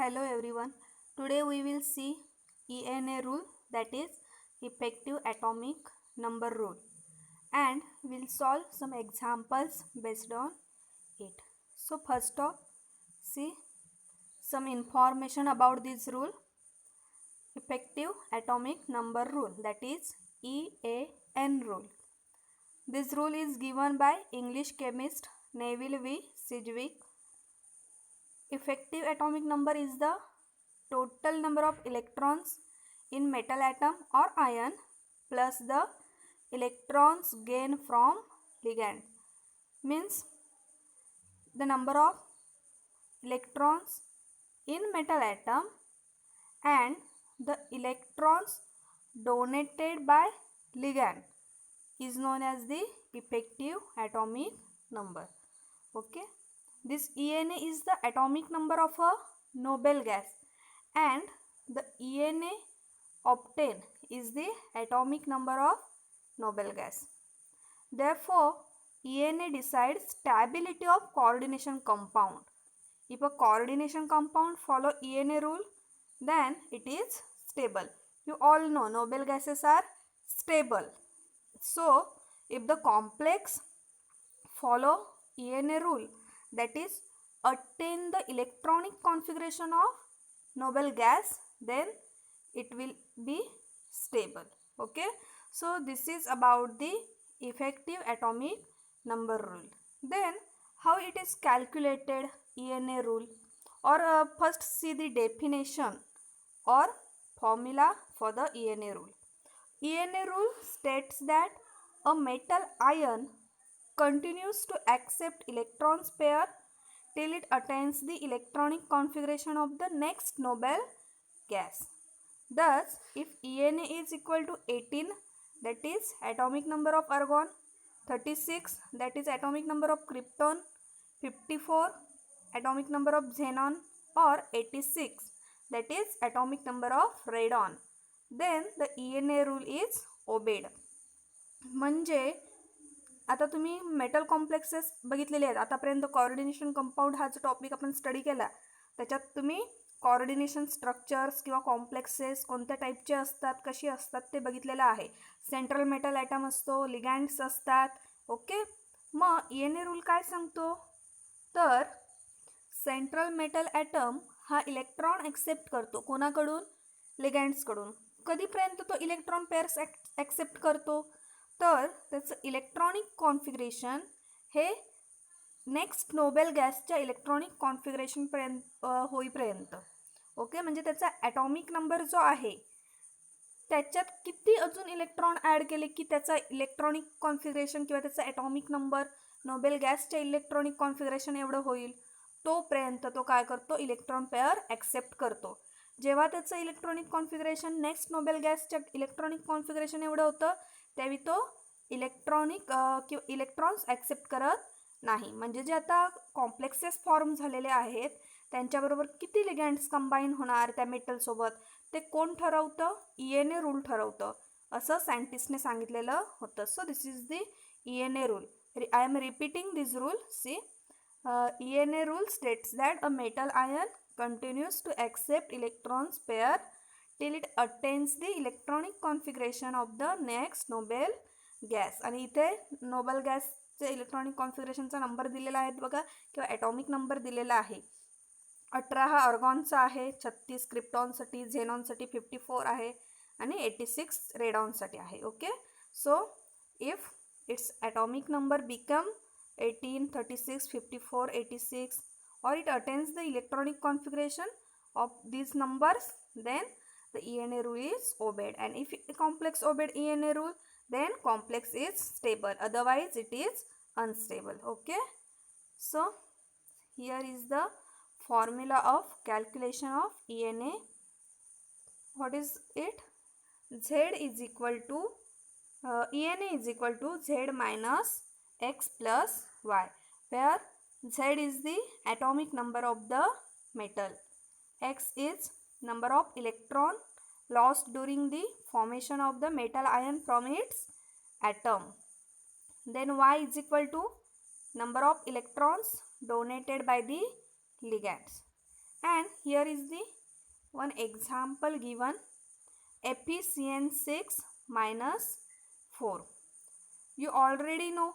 Hello everyone. Today we will see ENA rule, that is effective atomic number rule, and we'll solve some examples based on it. So first off, see some information about this rule, effective atomic number rule, that is EAN rule. This rule is given by English chemist Neville V. Sidgwick. Effective atomic number is the total number of electrons in metal atom or ion plus the electrons gained from ligand. Means the number of electrons in metal atom and the electrons donated by ligand is known as the effective atomic number. Okay, this ENA is the atomic number of a noble gas, and the ENA obtained is the atomic number of noble gas. Therefore, ENA decides stability of coordination compound. If a coordination compound follow ENA rule, then it is stable. You all know noble gases are stable. So, if the complex follow ENA rule, that is attain the electronic configuration of noble gas, then it will be stable. Okay, so this is about the effective atomic number rule. Then how it is calculated, ENA rule, or first see the definition or formula for the ENA rule. ENA rule states that a metal ion continues to accept electrons pair till it attains the electronic configuration of the next noble gas. Thus, if ENA is equal to 18, that is atomic number of argon, 36, that is atomic number of krypton, 54, atomic number of xenon, or 86, that is atomic number of radon, then the ENA rule is obeyed. म्हणजे आता तुम्ही metal complexes बघितलेले आहेत आतापर्यंत. Coordination compound हा जो topic आपण study केला त्याच्यात तुम्ही कोऑर्डिनेशन स्ट्रक्चर्स किंवा कॉम्प्लेक्सेस कोणत्या टाईपचे असतात, कशी असतात ते बघितलेलं आहे. सेंट्रल मेटल ॲटम असतो, लिगँड्स असतात. ओके, मग ENA रूल काय सांगतो, तर सेंट्रल मेटल ॲटम हा इलेक्ट्रॉन ॲक्सेप्ट करतो. कोणाकडून? लिगँड्सकडून. कधीपर्यंत तो इलेक्ट्रॉन पेअर्स ॲक्सेप्ट करतो, तर त्याचं इलेक्ट्रॉनिक कॉन्फिगरेशन हे नेक्स्ट नोबेल गॅसच्या इलेक्ट्रॉनिक कॉन्फिगरेशनपर्यंत होईपर्यंत. ओके, म्हणजे त्याचा ॲटॉमिक नंबर जो आहे त्याच्यात किती अजून इलेक्ट्रॉन ॲड केले की त्याचा इलेक्ट्रॉनिक कॉन्फिगरेशन किंवा त्याचा ॲटॉमिक नंबर नोबेल गॅसच्या इलेक्ट्रॉनिक कॉन्फिगरेशन एवढं होईल तोपर्यंत तो काय करतो, इलेक्ट्रॉन पेअर ॲक्सेप्ट करतो. जेव्हा त्याचं इलेक्ट्रॉनिक कॉन्फिगरेशन नेक्स्ट नोबेल गॅसच्या इलेक्ट्रॉनिक कॉन्फिगरेशन एवढं होतं त्यावेळी तो इलेक्ट्रॉनिक किंवा इलेक्ट्रॉन्स ॲक्सेप्ट करत नाही. म्हणजे जे आता कॉम्प्लेक्सेस फॉर्म झालेले आहेत त्यांच्याबरोबर किती लिगँड्स कंबाईन होणार त्या मेटलसोबत ते कोण ठरवतं, ENA रूल ठरवतं, असं सायंटिस्टने सांगितलेलं होतं. So this is the ENA rule. I am repeating this rule. See, ENA rule states that a metal ion continues to accept electrons pair till it attains the electronic configuration of the next noble gas. आणि इथे Nobel गॅसचे electronic कॉन्फिगरेशनचा number दिलेला आहे बघा, किंवा atomic number दिलेला आहे. 18 हा अर्गॉनचा आहे, 36 क्रिप्टॉनसाठी, झेनॉनसाठी 54 आहे आणि 86 रेडॉनसाठी आहे. Okay, so if it's atomic number become 18, 36, 54, 86 or it attains the electronic configuration of these numbers, then the ENA rule is obeyed. And if a complex obeyed ENA rule, then complex is stable, otherwise it is unstable. Okay, so here is the formula of calculation of ENA. What is it? Z is equal to ENA is equal to Z minus X plus Y, where Z is the atomic number of the metal, X is number of electron lost during the formation of the metal ion from its atom, then Y is equal to number of electrons donated by the ligands. And here is the one example given, FeCN6 minus 4. You already know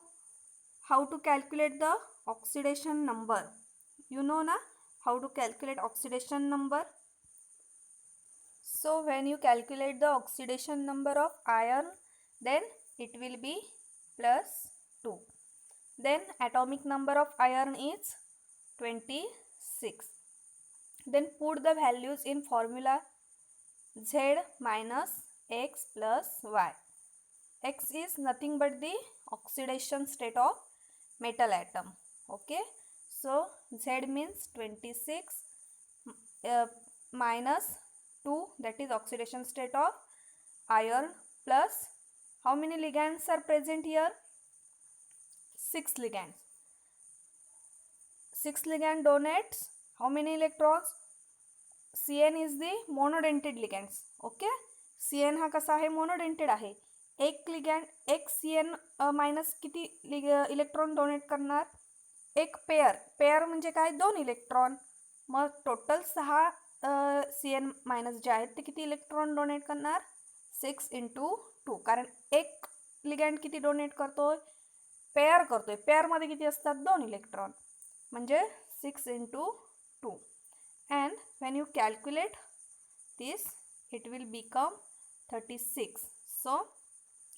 how to calculate the oxidation number. You know na how to calculate oxidation number. So when you calculate the oxidation number of iron, then it will be plus 2. Then atomic number of iron is 26. Then put the values in formula Z minus X plus Y. X is nothing but the oxidation state of metal atom. Okay, so Z means 26 minus 2, that is oxidation state of iron, plus how many ligands are present here? 6 ligands. 6 ligand donates how many electrons? Cn is the monodentate ligands. Okay, Cn हा कसा आहे? Monodentate आहे. एक ligand एक Cn minus किती electron donate करणार? एक pair म्हणजे काय? 2 इलेक्ट्रॉन. मग टोटल 6 Cn मायनस जे आहेत ते किती इलेक्ट्रॉन डोनेट करणार? 6 × 2. कारण एक लिगँड किती डोनेट करतोय? पेअर करतोय. पेअरमध्ये किती असतात? 2 इलेक्ट्रॉन, म्हणजे 6 × 2. And when you calculate this, it will become 36. So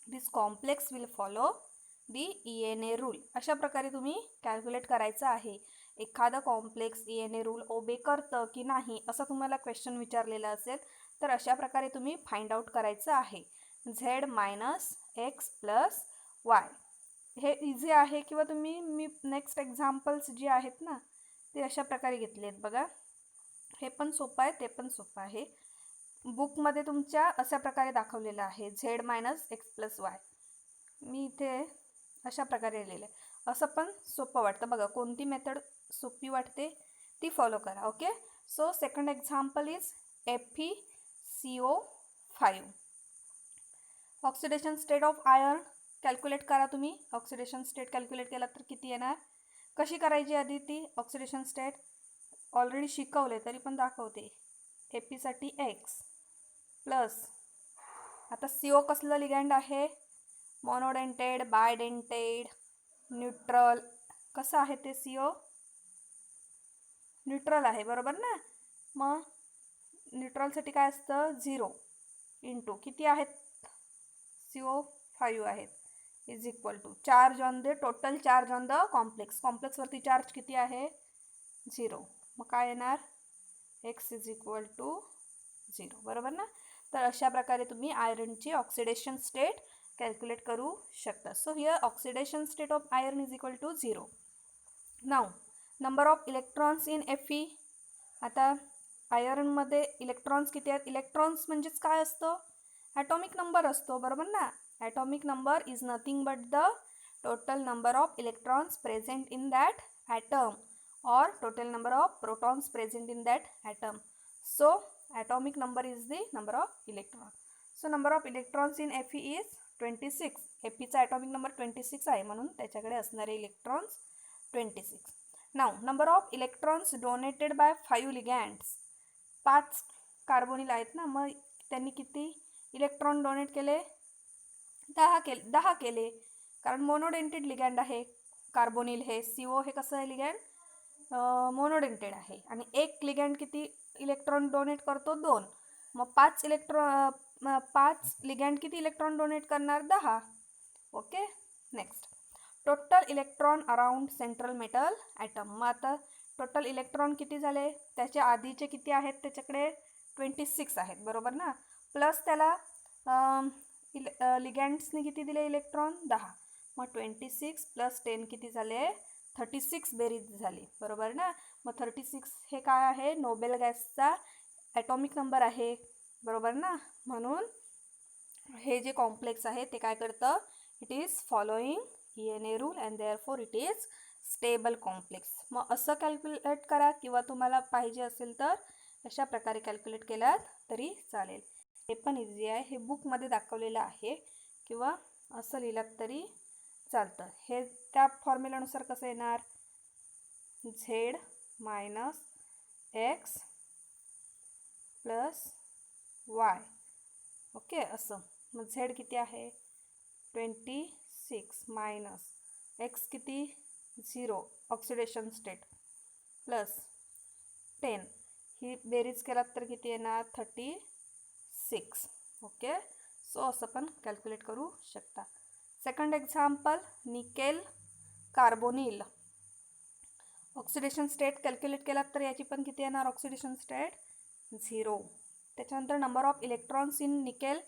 this complex will follow the ENA rule. अशा प्रकारे तुम्ही कॅल्क्युलेट करायचं आहे. एखादा कॉम्प्लेक्स ENA रूल ओबे करतं की नाही असं तुम्हाला क्वेश्चन विचारलेला असेल तर अशा प्रकारे तुम्ही फाइंड आउट करायचं आहे. Z minus X plus Y हे इझी आहे, किंवा तुम्ही मी नेक्स्ट एक्झाम्पल्स जे आहेत ना ते अशा प्रकारे घेतले आहेत बघा. हे पण सोपं आहे, ते पण सोपं आहे. बुकमध्ये तुमच्या अशा प्रकारे दाखवलेलं आहे Z minus X plus Y. मी इथे अशा प्रकारे लिहिलं आहे. असं पण सोपं वाटतं बघा. कोणती मेथड सोपी वाटते ती फॉलो करा. Okay, so second example is FeCO5. Oxidation state of iron calculate करा तुम्ही. ऑक्सिडेशन स्टेट कॅल्क्युलेट केला तर किती येणार? कशी करायची आधी ती ऑक्सिडेशन स्टेट? ऑलरेडी शिकवले तरी पण दाखवते. Feसाठी X प्लस आता CO कसलं लिगँड आहे? Monodentate, bidentate, neutral. कसं आहे ते? CO न्यूट्रल आहे, बरोबर ना. मग न्यूट्रलसाठी काय असतं? 0 × किती आहेत? CO5 आहेत, is equal to charge on the total charge on the complex. कॉम्प्लेक्सवरती चार्ज किती आहे? 0. मग काय येणार? X इज इक्वल टू 0, बरोबर ना. तर अशा प्रकारे तुम्ही आयरनची ऑक्सिडेशन स्टेट कॅल्क्युलेट करू शकता. So here oxidation state of iron is equal to 0. Now number of electrons in Fe. आता आयरनमध्ये इलेक्ट्रॉन्स किती आहेत? इलेक्ट्रॉन्स म्हणजेच काय असतं? ॲटॉमिक नंबर असतो, बरोबर ना. Atomic number is nothing but the total number of electrons present in that atom or total number of protons present in that atom. So atomic number is the number of electrons. So number of electrons in Fe is 26. Fe चा atomic number 26 आहे, म्हणून त्याच्याकडे असणारे electrons 26. Now number of electrons donated by 5 ligands. 5 carbonyl आहेत ना, मग त्यांनी किती इलेक्ट्रॉन डोनेट केले? 10 केले, कारण मोनोडेंटेड लिगँड आहे कार्बोनिल. हे CO हे कसं आहे लिगँड? मोनोडेंटेड आहे. आणि एक लिगँड किती इलेक्ट्रॉन डोनेट करतो? 2. मग 5 लिगँड किती इलेक्ट्रॉन डोनेट करणार? 10. Okay, next total electron around central metal atom. मग आता टोटल इलेक्ट्रॉन किती झाले? त्याच्या आधीचे किती आहेत? त्याच्याकडे 26 आहेत, बरोबर ना. प्लस त्याला लिगँड्सने किती दिले इलेक्ट्रॉन? 10. मग 26 प्लस 10 किती झाले? 36 बेरीज झाली, बरोबर ना. मग 36 हे काय आहे? नोबेल गॅसचा ॲटॉमिक नंबर आहे, बरोबर ना. म्हणून हे जे कॉम्प्लेक्स आहे ते काय करतं? It is following ENA rule and therefore it is stable complex. मग असं कॅल्क्युलेट करा, किंवा तुम्हाला पाहिजे असेल तर अशा प्रकारे कॅल्क्युलेट केलात तरी चालेल. हे पण इझी आहे, हे बुकमध्ये दाखवलेलं आहे, किंवा असं लिहिलात तरी चालतं. हे त्या फॉर्म्युलानुसार कसं येणार? Z minus X plus Y. Okay, असं. मग झेड किती आहे 26 मायनस एक्स किती 0 ऑक्सिडेशन स्टेट प्लस 10, ही बेरीज केलात तर किती येणार 36. ओके, सो असं पण कॅल्क्युलेट करू शकता. Second example, nickel carbonyl. Oxidation state calculate केलात तर याची पण किती येणार ऑक्सिडेशन स्टेट 0. त्याच्यानंतर number of electrons in nickel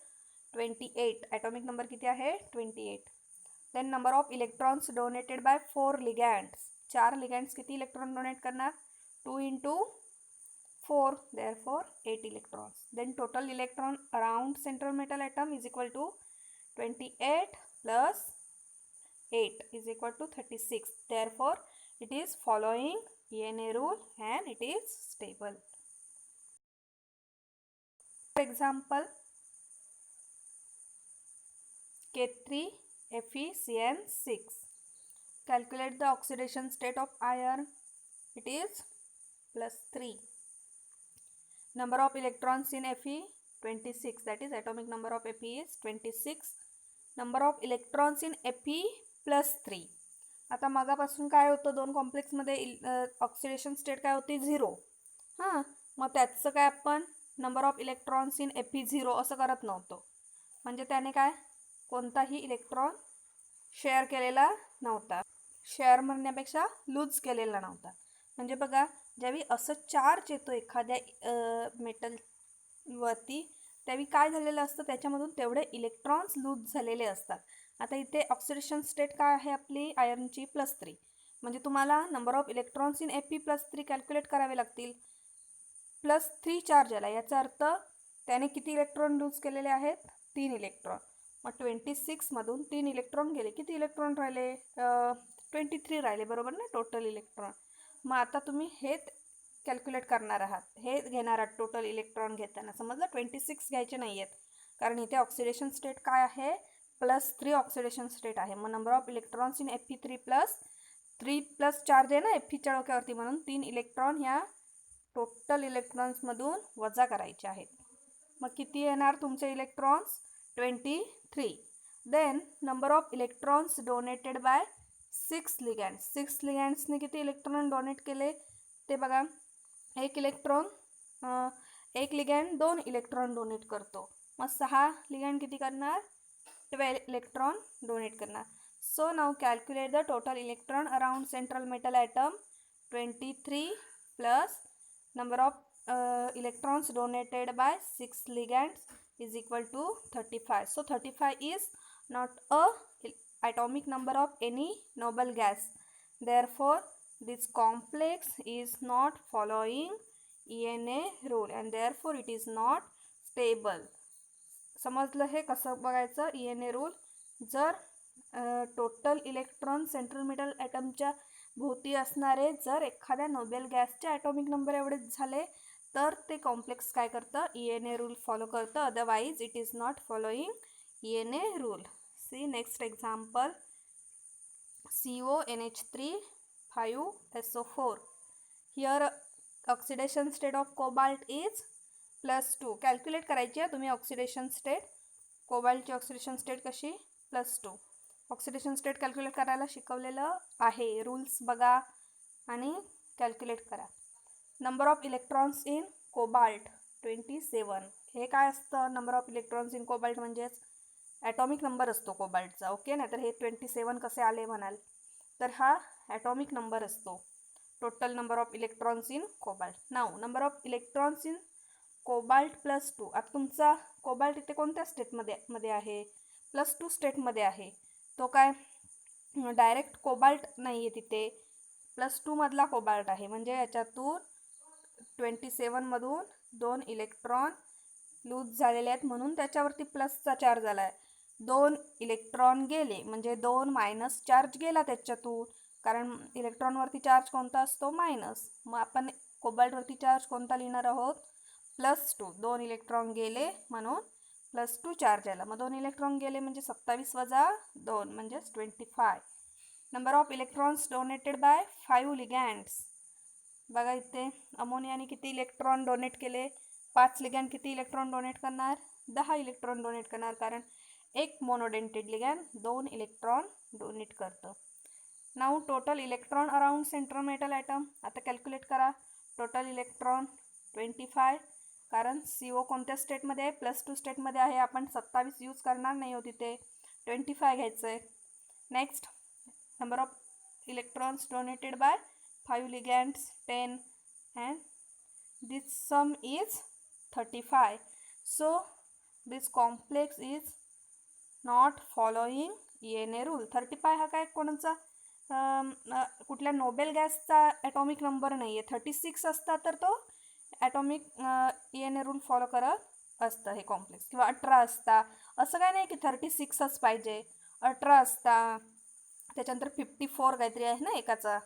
28, atomic number किती आहे 28. Then number of electrons donated by 4 ligands. 4 ligands किती इलेक्ट्रॉन डोनेट करणार 2 into 4, therefore 8 electrons. Then total electron around central metal atom is equal to 28 plus 8 is equal to 36. Therefore it is following ENA rule and it is stable. For example, K3FeCN6. Calculate the oxidation state of iron. It is +3. Number of electrons in Fe 26, that is atomic number of Fe is 26. Number of electrons in Fe +3. आता मागापासून काय होतं दोन कॉम्प्लेक्समध्ये oxidation state काय होती 0. हां, मग त्याचं काय आपण number of electrons in Fe 0 असं करत नव्हतो. म्हणजे त्याने काय कोणताही इलेक्ट्रॉन शेअर केलेला नव्हता. शेअर म्हणण्यापेक्षा लूज केलेला नव्हता. म्हणजे बघा, ज्यावेळी असं चार्ज येतो एखाद्या मेटलवरती त्यावेळी काय झालेलं असतं त्याच्यामधून तेवढे इलेक्ट्रॉन्स लूज झालेले असतात. आता इथे ऑक्सिडेशन स्टेट काय आहे आपली आयर्नची +3. म्हणजे तुम्हाला number of electrons in Fe +3 calculate करावे लागतील. +3 चार्ज आला, याचा अर्थ त्याने किती इलेक्ट्रॉन लूज केलेले आहेत 3 इलेक्ट्रॉन. मग 26मधून 3 इलेक्ट्रॉन गेले, किती इलेक्ट्रॉन राहिले 23 राहिले, बरोबर ना टोटल इलेक्ट्रॉन. मग आता तुम्ही हे कॅल्क्युलेट करणार आहात, हे घेणार आहात टोटल इलेक्ट्रॉन घेताना. समजलं 26 घ्यायचे नाही आहेत कारण इथे ऑक्सिडेशन स्टेट काय आहे +3 ऑक्सिडेशन स्टेट आहे. मग number of electrons in Fe3 +3 charge आहे ना Feच्या डोक्यावरती, म्हणून 3 इलेक्ट्रॉन ह्या टोटल इलेक्ट्रॉन्समधून वजा करायचे आहेत. मग किती येणार तुमचे electrons 23. Then number of electrons donated by 6 ligands. 6 लिगँड्सने किती इलेक्ट्रॉन डोनेट केले ते बघा. एक लिगँड 2 इलेक्ट्रॉन डोनेट करतो. मग 6 लिगँड किती करणार 12 इलेक्ट्रॉन डोनेट करणार. So now calculate the total electron around central metal atom 23 plus number of electrons donated by 6 ligands is equal to 35. So 35 is not a atomic number of any noble gas. Therefore this complex is not following ENA rule and therefore it is not stable. समजलं हे कसं बघायचं ENA rule. जर total electron central metal ॲटमच्या भोवती असणारे जर एखाद्या Nobel गॅसचे ॲटॉमिक नंबर एवढेच झाले तर ते कॉम्प्लेक्स काय करतं ENA रूल फॉलो करतं. Otherwise it is not following ENA rule. See next example, CONH3 5SO4. Here oxidation state of cobalt is +2. Calculate करायची आहे तुम्ही ऑक्सिडेशन स्टेट. कोबाल्टची ऑक्सिडेशन स्टेट कशी +2. ऑक्सिडेशन स्टेट कॅल्क्युलेट करायला शिकवलेलं आहे. रूल्स बघा आणि कॅल्क्युलेट करा. Number of electrons in cobalt 27. हे काय असतं number of electrons in cobalt म्हणजेच ॲटॉमिक नंबर असतो कोबाल्टचा. ओके, नाहीतर हे 27 कसे आले म्हणाल तर हा ॲटॉमिक नंबर असतो. Total number of electrons in cobalt. Now number of electrons in cobalt +2. आता तुमचा कोबाल्ट इथे कोणत्या स्टेटमध्ये आहे +2 स्टेटमध्ये आहे. तो काय डायरेक्ट कोबाल्ट नाही आहे तिथे, +2 मधला कोबाल्ट आहे. म्हणजे याच्यातून 27मधून 2 इलेक्ट्रॉन लूज झालेले आहेत म्हणून त्याच्यावरती प्लसचा चार्ज आला आहे. 2 इलेक्ट्रॉन गेले म्हणजे 2 मायनस चार्ज गेला त्याच्यातून, कारण इलेक्ट्रॉनवरती चार्ज कोणता असतो मायनस. मग आपण कोबाल्टवरती चार्ज कोणता लिहिणार आहोत +2. 2 इलेक्ट्रॉन गेले म्हणून +2 चार्ज आला. मग 2 इलेक्ट्रॉन गेले म्हणजे 27 - 2 म्हणजेच 25. Number of electrons donated bye 5 लिगँड्स. बघा इथे अमोनियाने किती इलेक्ट्रॉन डोनेट केले, 5 लिगॅन्ड किती इलेक्ट्रॉन डोनेट करणार, 10 इलेक्ट्रॉन डोनेट करणार, कारण एक मोनोडेंटेड लिगॅन्ड 2 इलेक्ट्रॉन डोनेट करतं. Now total electron around central metal atom. आता कॅल्क्युलेट करा. टोटल इलेक्ट्रॉन 25, कारण CO कोणत्या स्टेटमध्ये आहे, +2 स्टेटमध्ये आहे. आपण 27 यूज करणार नाही हो तिथे, 25 घ्यायचं आहे. Next, number of electrons donated bye 5 ligands 10, and this sum is 35. So this complex is not following ENA rule. 35 हा काय कोणाचा कुठल्या नोबेल गॅसचा ॲटॉमिक नंबर नाही आहे. 36 असता तर तो ॲटॉमिक ENA रूल फॉलो करत असतं हे कॉम्प्लेक्स. किंवा 18 असता, असं काय नाही की 36च पाहिजे, 18 असता, त्याच्यानंतर 54 काहीतरी आहे ना एकाचा.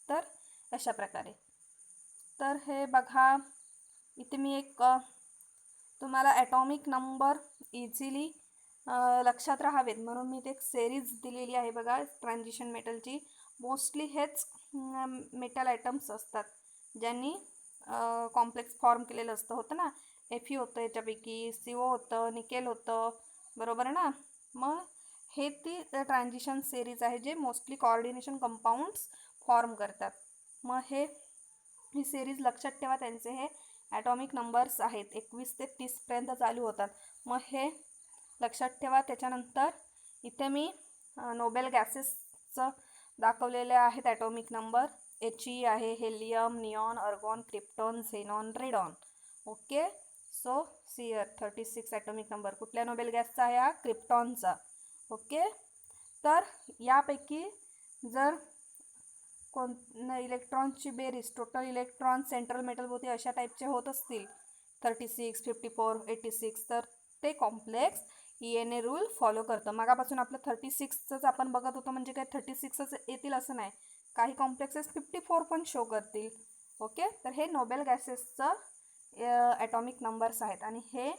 तर अशा प्रकारे. तर हे बघा इथे मी एक तुम्हाला ॲटॉमिक नंबर इझिली लक्षात राहावेत म्हणून मी ते एक सिरीज दिलेली आहे बघा, ट्रान्झिशन मेटलची. मोस्टली हेच मेटल आयटम्स असतात ज्यांनी कॉम्प्लेक्स फॉर्म केलेलं असतं. होतं ना, Fe होतं याच्यापैकी, CO होतं, निकेल होतं, बरोबर ना. मग हे ती ट्रान्झिशन सिरीज आहे जे मोस्टली कोऑर्डिनेशन कंपाऊंड्स फॉर्म करतात. मग ही सिरीज लक्षात ठेवा. त्यांचे हे ॲटॉमिक नंबर्स आहेत, 21 ते 30पर्यंत चालू होतात. मग हे लक्षात ठेवा. त्याच्यानंतर इथे मी नोबेल गॅसेसचं दाखवलेले आहेत ॲटॉमिक नंबर. He आहे, helium, neon, argon, krypton, xenon, radon. Okay, so see here 36 atomic number कुठल्या नोबेल गॅसचा आहे, हा क्रिप्टॉनचा. ओके, तर यापैकी जर इलेक्ट्रॉनची बेरीज, टोटल इलेक्ट्रॉन सेंट्रल मेटल होते अशा टाईपचे होत असतील 36, 54, 86, तर ते कॉम्प्लेक्स ENA रूल फॉलो करतं. मागापासून आपलं 36च आपण बघत होतो, म्हणजे काय 36च येतील असं नाही, काही कॉम्प्लेक्सेस 54 पण शो करतील. ओके, तर हे नोबेल गॅसेसचं ॲटॉमिक नंबर्स आहेत. आणि हे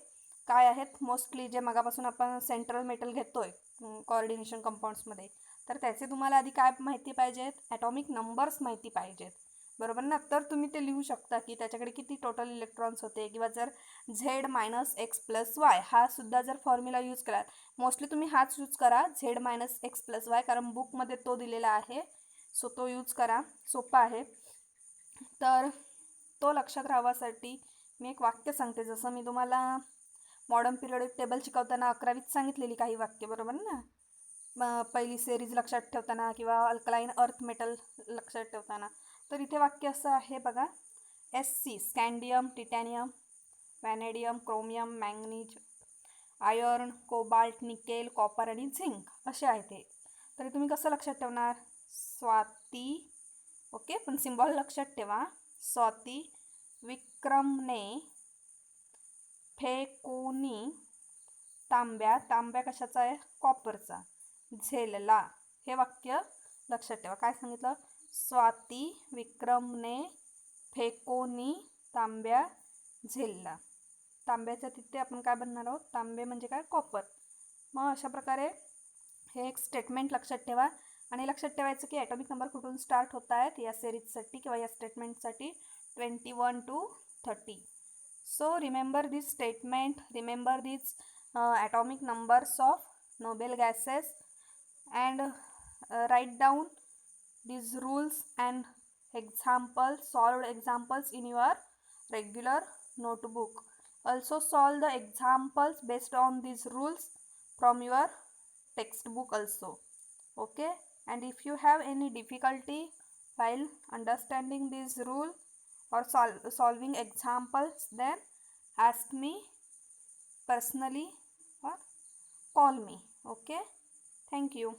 काय आहेत, मोस्टली जे मगापासून आपण सेंट्रल मेटल घेतोय कोऑर्डिनेशन कंपाऊंड्समध्ये, तर त्याचे तुम्हाला आधी काय माहिती पाहिजेत, ॲटॉमिक नंबर्स माहिती पाहिजेत, बरोबर ना. तर तुम्ही ते लिहू शकता की त्याच्याकडे किती टोटल इलेक्ट्रॉन्स होते. किंवा जर Z-X+Y हा सुद्धा जर फॉर्म्युला यूज केलात, मोस्टली तुम्ही हाच यूज करा, Z-X+Y, कारण बुकमध्ये तो दिलेला आहे, सो तो यूज करा, सोपा आहे. तर तो लक्षात राहावासाठी मी एक वाक्य सांगते. जसं मी तुम्हाला मॉडर्न पिरियोडिक टेबल शिकवताना 11वीत सांगितलेली काही वाक्य, बरोबर ना. पहिली सिरीज लक्षात ठेवताना किंवा अल्कलाइन अर्थ मेटल लक्षात ठेवताना. तर इथे वाक्य असं आहे बघा, Sc scandium, titanium, vanadium, chromium, manganese, iron, cobalt, nickel, copper आणि झिंक असे आहे ते. तरी तुम्ही कसं लक्षात ठेवणार, स्वाती. ओके, पण सिम्बॉल लक्षात ठेवा. स्वाती विक्रमने फेकोनी तांब्या कशाचा आहे, कॉपरचा, झेलला. हे वाक्य लक्षात ठेवा. काय सांगितलं, स्वाती विक्रमने फेकोनी तांब्या झेलला. तांब्याच्या तिथे आपण काय बनणार आहोत, तांबे म्हणजे काय, कॉपर. मग अशा प्रकारे हे एक स्टेटमेंट लक्षात ठेवा. आणि लक्षात ठेवायचं की ॲटॉमिक नंबर कुठून स्टार्ट होत आहेत या सिरीजसाठी किंवा या स्टेटमेंटसाठी, 21 to 30. So remember this statement, remember these atomic numbers of noble gases, and write down these rules and examples, solved examples in your regular notebook. Also solve the examples based on these rules from your textbook also. Okay, and if you have any difficulty while understanding this rule or solving examples, then ask me personally or call me. Okay, thank you.